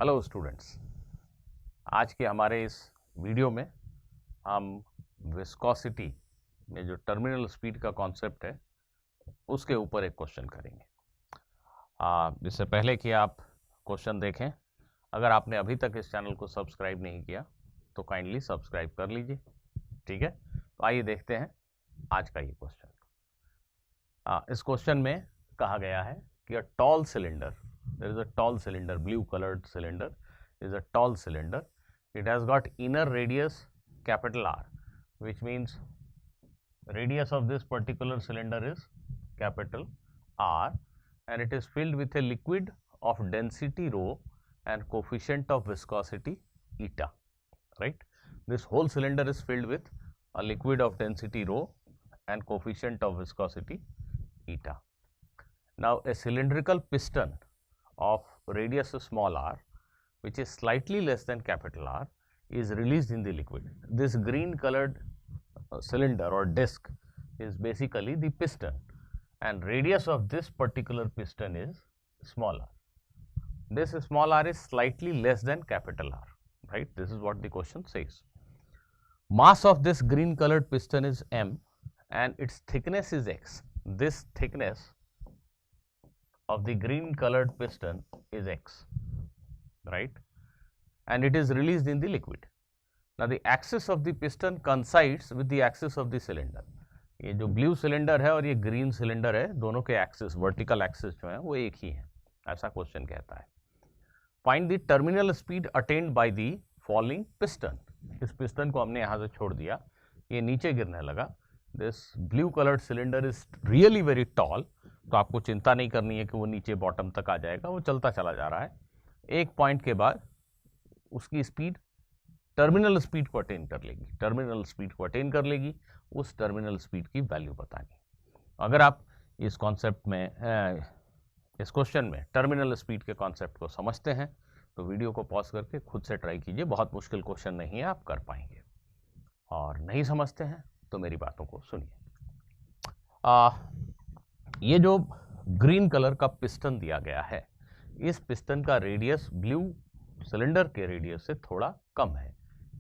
Hello students, आज के हमारे इस वीडियो में हम विस्कोसिटी में जो टर्मिनल स्पीड का कॉन्सेप्ट है उसके ऊपर एक क्वेश्चन करेंगे। इससे पहले कि आप क्वेश्चन देखें, अगर आपने अभी तक इस चैनल को सब्सक्राइब नहीं किया तो काइंडली सब्सक्राइब कर लीजिए। ठीक है, तो आइए देखते हैं आज का ये क्वेश्चन। इस क्वेश्चन में कहा गया है कि a tall cylinder, there is a tall cylinder, blue colored cylinder is a tall cylinder. It has got inner radius capital R, which means radius of this particular cylinder is capital R, and it is filled with a liquid of density rho and coefficient of viscosity eta, right? This whole cylinder is filled with a liquid of density rho and coefficient of viscosity eta. Now a cylindrical piston of radius small r, which is slightly less than capital R, is released in the liquid. This green colored cylinder or disc is basically the piston, and radius of this particular piston is small r. This small r is slightly less than capital R, right? This is what the question says. Mass of this green colored piston is m and its thickness is x. This thickness of the green colored piston is x, right? And it is released in the liquid. Now the axis of the piston coincides with the axis of the cylinder. ये जो blue cylinder है और ये green cylinder है, दोनों के axis, vertical axis जो है वो एक ही है, ऐसा क्वेश्चन कहता है। Find the terminal speed attend by the falling piston. इस पिस्टन को हमने यहाँ से छोड़ दिया, ये नीचे गिरने लगा। This blue coloured cylinder is really very tall, तो आपको चिंता नहीं करनी है कि वो नीचे बॉटम तक आ जाएगा, वो चलता चला जा रहा है। एक पॉइंट के बाद उसकी स्पीड टर्मिनल स्पीड को अटेन कर लेगी, टर्मिनल स्पीड को अटेन कर लेगी, उस टर्मिनल स्पीड की वैल्यू बतानी। अगर आप इस कॉन्सेप्ट में, इस क्वेश्चन में टर्मिनल स्पीड के कॉन्सेप्ट को समझते हैं तो वीडियो को पॉज करके खुद से ट्राई कीजिए। बहुत मुश्किल क्वेश्चन नहीं है, आप कर पाएंगे। और नहीं समझते हैं तो मेरी बातों को सुनिए। ये जो ग्रीन कलर का पिस्टन दिया गया है, इस पिस्टन का रेडियस ब्लू सिलेंडर के रेडियस से थोड़ा कम है।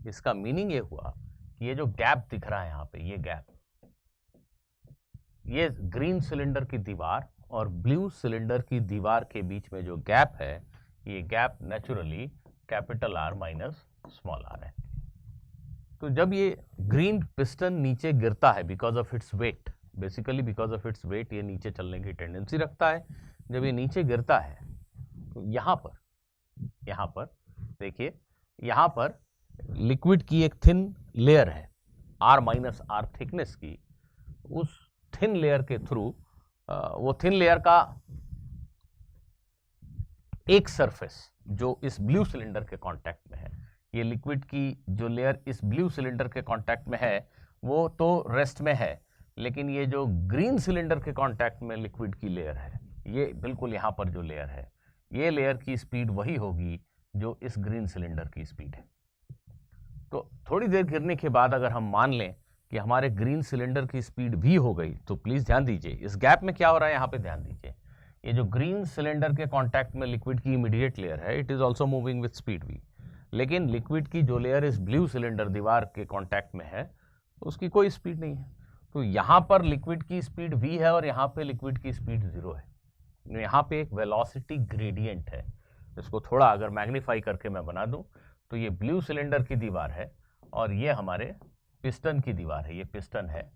इसका मीनिंग ये हुआ कि ये जो गैप दिख रहा है यहाँ पे, ये गैप, ये ग्रीन सिलेंडर की दीवार और ब्लू सिलेंडर की दीवार के बीच में जो गैप है, ये gap naturally capital R minus small r है। तो जब ये ग्रीन पिस्टन नीचे गिरता है, because of its weight, basically because of its weight ये नीचे चलने की टेंडेंसी रखता है। जब ये नीचे गिरता है तो यहाँ पर देखिए, यहाँ पर लिक्विड की एक थिन लेयर है, R माइनस R थिकनेस की। उस थिन लेयर के थ्रू, वो थिन लेयर का एक सरफेस जो इस ब्लू सिलेंडर के कांटेक्ट में है, ये लिक्विड की जो लेयर इस ब्लू सिलेंडर के कांटेक्ट में है वो तो रेस्ट में है, लेकिन ये जो ग्रीन सिलेंडर के कांटेक्ट में लिक्विड की लेयर है, ये बिल्कुल यहाँ पर जो लेयर है, ये लेयर की स्पीड वही होगी जो इस ग्रीन सिलेंडर की स्पीड है। तो थोड़ी देर गिरने के बाद अगर हम मान लें कि हमारे ग्रीन सिलेंडर की स्पीड भी हो गई, तो प्लीज ध्यान दीजिए इस गैप में क्या हो रहा है, यहाँ पे ध्यान दीजिए। ये जो ग्रीन सिलेंडर के कॉन्टैक्ट में लिक्विड की इमीडिएट लेयर है, it is also moving with speed v, लेकिन लिक्विड की जो लेयर इस ब्लू सिलेंडर दीवार के कॉन्टैक्ट में है, उसकी कोई स्पीड नहीं है। तो यहाँ पर लिक्विड की स्पीड v है और यहाँ पे लिक्विड की स्पीड 0 है। यहाँ पे एक वेलोसिटी ग्रेडियंट है। इसको थोड़ा अगर मैग्नीफाई करके मैं बना दूं तो ये ब्लू सिलेंडर की दीवार है और ये हमारे पिस्टन की दीवार है, ये पिस्टन है।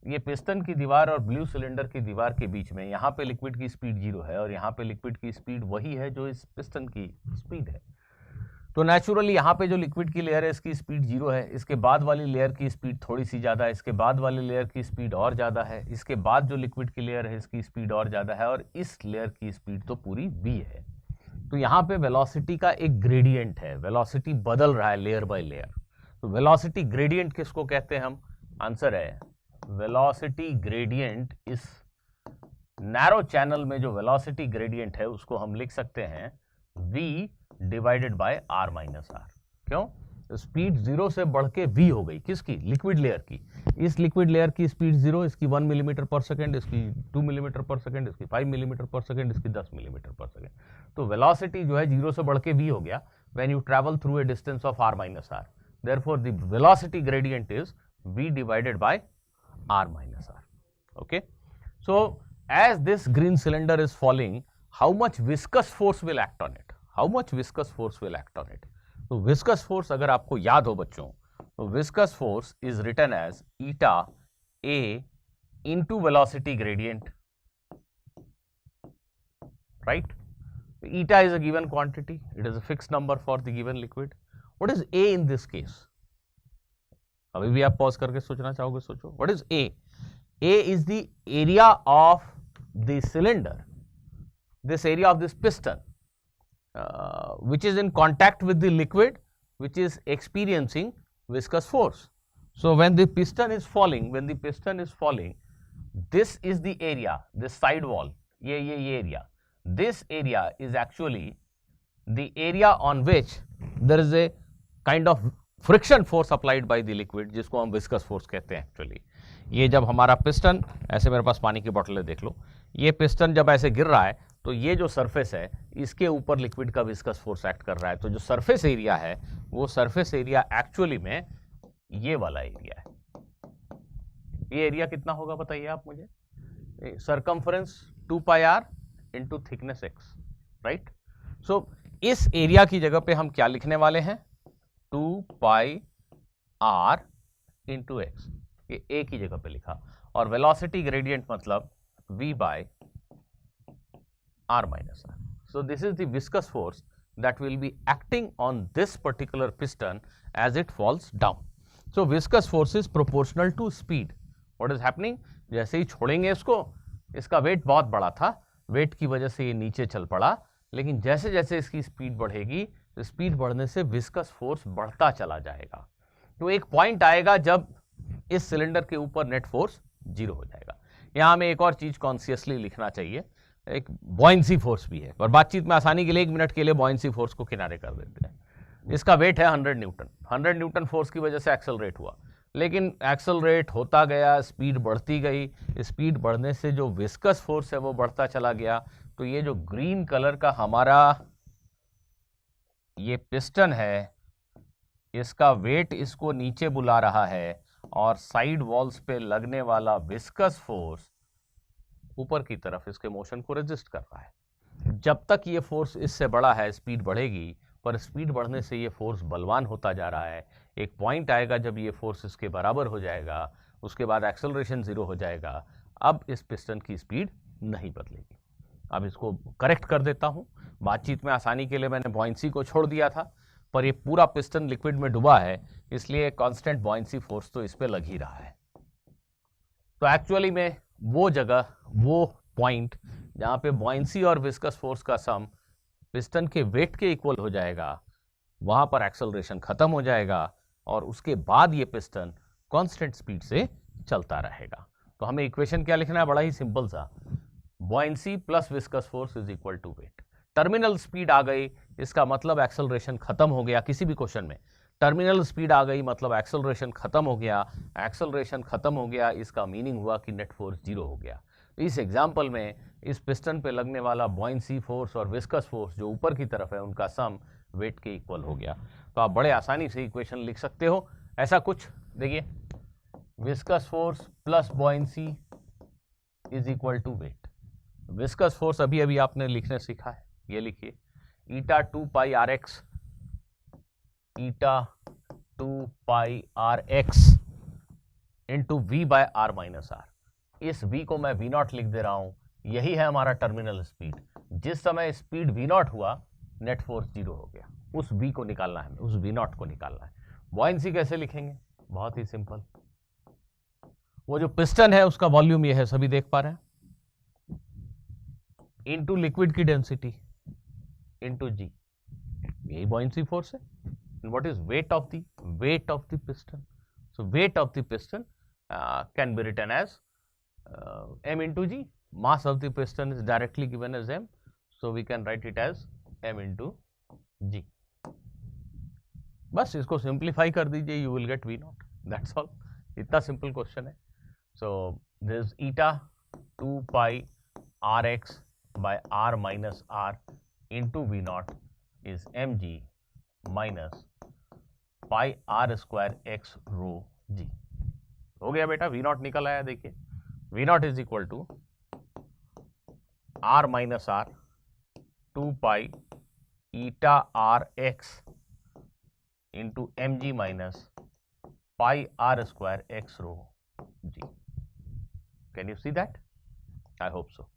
ये पिस्टन की दीवार और ब्लू सिलेंडर की दीवार के बीच में यहाँ पे लिक्विड की स्पीड 0 है और यहाँ पे लिक्विड की स्पीड वही है जो इस पिस्टन की स्पीड है। तो नेचुरली यहाँ पे जो लिक्विड की लेयर है इसकी स्पीड 0 है, इसके बाद वाली लेयर की स्पीड थोड़ी सी ज़्यादा है, इसके बाद वाली लेयर की स्पीड और ज़्यादा है, इसके बाद जो लिक्विड की लेयर है इसकी स्पीड और ज़्यादा है, और इस लेयर की स्पीड तो पूरी v है। तो यहाँ पे वेलोसिटी का एक ग्रेडियंट है, वेलोसिटी बदल रहा है लेयर बाय लेयर। तो वेलोसिटी ग्रेडियंट किसको कहते हैं हम? आंसर है वेलोसिटी ग्रेडियंट। इस नैरो चैनल में जो वेलोसिटी ग्रेडियंट है उसको हम लिख सकते हैं v divided by R minus R। क्यों? स्पीड 0 से बढ़ के v हो गई, किसकी? लिक्विड लेयर की। इस लिक्विड लेयर की स्पीड 0, इसकी 1 मिलीमीटर पर सेकेंड, इसकी 2 मिलीमीटर पर सेकेंड, इसकी 5 मिलीमीटर पर सेकेंड, इसकी 10 मिलीमीटर पर सेकेंड। तो वेलोसिटी जो है 0 से बढ़ के v हो गया when you travel through a distance of r minus r. Therefore the velocity gradient is v divided by r minus r. Okay, so as this green cylinder is falling, how much viscous force will act on it? How much viscous force will act on it? तो viscous force अगर आपको याद हो बच्चों, तो viscous force is written as eta a into velocity gradient, right? Eta is a given quantity, it is a fixed number for the given liquid. What is a in this case? अभी भी आप pause करके सोचना चाहोगे, सोचो. What is a? A is the area of the cylinder, this area of this piston, which is in contact with the liquid, which is experiencing viscous force. So when the piston is falling, this is the area, this side wall, ye area. This area is actually the area on which there is a kind of friction force applied by the liquid, जिसको हम viscous force कहते हैं actually. ये जब हमारा piston, ऐसे मेरे पास पानी की बोतल है, देख लो, ये पिस्टन जब ऐसे गिर रहा है तो ये जो सरफेस है इसके ऊपर लिक्विड का विस्कस फोर्स एक्ट कर रहा है. तो जो सरफेस एरिया है वो सरफेस एरिया एक्चुअली में ये वाला एरिया है. ये एरिया कितना होगा बताइए आप मुझे? Circumference 2 pi are into thickness x, right? So इस एरिया की जगह पे हम क्या लिखने वाले हैं? 2 पाई आर इंटू एक्स. ये a की जगह पे लिखा. और वेलोसिटी ग्रेडियंट मतलब v by r minus r. So this is the viscous force that will be acting on this particular piston as it falls down. So viscous force is proportional to speed. What is happening? जैसे ही छोड़ेंगे इसको, इसका wait बहुत बड़ा था, wait की वजह से ये नीचे चल पड़ा, लेकिन जैसे जैसे इसकी स्पीड बढ़ेगी, स्पीड बढ़ने से विस्कस फोर्स बढ़ता चला जाएगा. तो एक पॉइंट आएगा जब इस सिलेंडर के ऊपर नेट फोर्स 0 हो जाएगा. यहां हमें एक और चीज कॉन्शियसली लिखना चाहिए, एक बॉयंसी फोर्स भी है, पर बातचीत में आसानी के लिए 1 मिनट के लिए बॉयंसी फोर्स को किनारे कर देते हैं. इसका वेट है 100 न्यूटन. 100 न्यूटन फोर्स की वजह से एक्सेलरेट हुआ, लेकिन एक्सेलरेट होता गया, स्पीड बढ़ती गई. स्पीड बढ़ने से जो विस्कस फोर्स है वो बढ़ता चला गया. तो ये जो ग्रीन कलर का हमारा ये पिस्टन है, इसका वेट इसको नीचे बुला रहा है और साइड वॉल्स पे लगने वाला विस्कस फोर्स ऊपर की तरफ इसके मोशन को रेजिस्ट कर रहा है. जब तक ये फोर्स इससे बड़ा है, स्पीड बढ़ेगी, पर स्पीड बढ़ने से ये फोर्स बलवान होता जा रहा है. एक पॉइंट आएगा जब ये फोर्स इसके बराबर हो जाएगा, उसके बाद एक्सेलरेशन 0 हो जाएगा. अब इस पिस्टन की स्पीड नहीं बदलेगी. अब इसको करेक्ट कर देता हूं. बातचीत में आसानी के लिए मैंने बॉयंसी को छोड़ दिया था, पर ये पूरा पिस्टन लिक्विड में डूबा है, इसलिए कांस्टेंट बॉयंसी फोर्स तो इस पे लग ही रहा है. तो एक्चुअली में वो जगह, वो पॉइंट जहां पे बॉयंसी और विस्कस फोर्स का सम पिस्टन के वेट के इक्वल हो जाएगा, वहां पर एक्सेलरेशन खत्म हो जाएगा और उसके बाद ये पिस्टन कांस्टेंट स्पीड से चलता रहेगा. तो हमें इक्वेशन क्या लिखना है? बड़ा ही सिंपल सा, buoyancy plus viscous force is equal to weight. Terminal speed आ गई, इसका मतलब एक्सेलरेशन खत्म हो गया. किसी भी क्वेश्चन में टर्मिनल स्पीड आ गई मतलब एक्सेलरेशन खत्म हो गया. एक्सेलरेशन खत्म हो गया, इसका मीनिंग हुआ कि नेट फोर्स 0 हो गया. इस एग्जाम्पल में इस पिस्टन पे लगने वाला बॉयंसी फोर्स और विस्कस फोर्स जो ऊपर की तरफ है, उनका सम वेट के इक्वल हो गया. तो आप बड़े आसानी से इक्वेशन लिख सकते हो. ऐसा कुछ देखिए, viscous force plus buoyancy is equal to weight. Viscous force अभी अभी आपने लिखने सीखा है, ये लिखिए eta 2 pi R X, eta 2 pi R X into V by R minus R. इस v को मैं v0 लिख दे रहा हूं. यही है हमारा टर्मिनल स्पीड. जिस समय स्पीड v0 हुआ, नेट फोर्स 0 हो गया. उस v को निकालना है, उस v0 को निकालना है. बॉयंसी कैसे लिखेंगे? बहुत ही सिंपल. वो जो पिस्टन है उसका वॉल्यूम ये है, सभी देख पा रहे हैं, इनटू लिक्विड की डेंसिटी इनटू g. यही बॉयंसी फोर्स है. What is weight of the piston? So weight of the piston can be written as m into g. Mass of the piston is directly given as m, so we can write it as m into g. बस इसको simplify कर दीजिए, you will get v0. That's all. इतना simple question है. So this is eta 2 pi rx by r minus r into V not is mg minus pi R square X rho G. हो गया बेटा, V not निकल आया। देखिए V not is equal to R minus R 2 pi eta R X into M G minus pi R square X rho G. Can you see that? I hope so.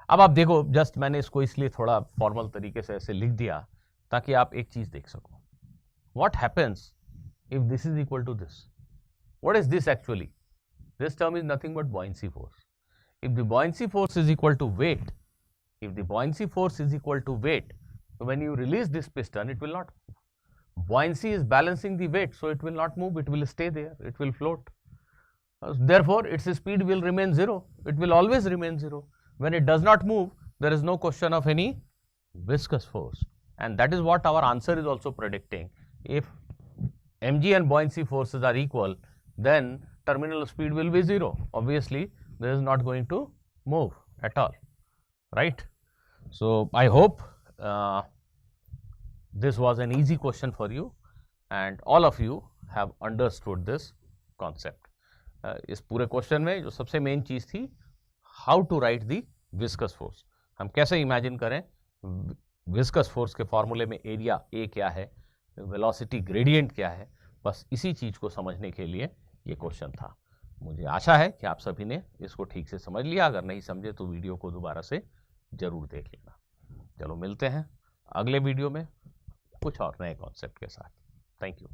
अब आप देखो, just मैंने इसको इसलिए थोड़ा फॉर्मल तरीके से ऐसे लिख दिया ताकि आप एक चीज देख सको। What happens if this is equal to this? What is this actually? This term is nothing but buoyancy force. If the buoyancy force is equal to weight, if the buoyancy force is equal to weight, so when you release this piston, it will not move. Buoyancy is balancing the weight, so it will not move, it will stay there, it will float. Therefore, its speed will remain zero, it will always remain zero. When it does not move, there is no question of any viscous force. And that is what our answer is also predicting. If mg and buoyancy forces are equal, then terminal speed will be zero. Obviously, this is not going to move at all, right? So I hope this was an easy question for you and all of you have understood this concept. इस पूरे question में जो सबसे main चीज थी, how to write the viscous force. हम कैसे imagine करें विस्कस फोर्स के फॉर्मूले में एरिया ए क्या है, वेलोसिटी ग्रेडियंट क्या है, बस इसी चीज को समझने के लिए ये क्वेश्चन था। मुझे आशा है कि आप सभी ने इसको ठीक से समझ लिया। अगर नहीं समझे तो वीडियो को दोबारा से जरूर देख लेना। चलो मिलते हैं अगले वीडियो में कुछ और नए कॉन्सेप्ट के साथ। Thank you.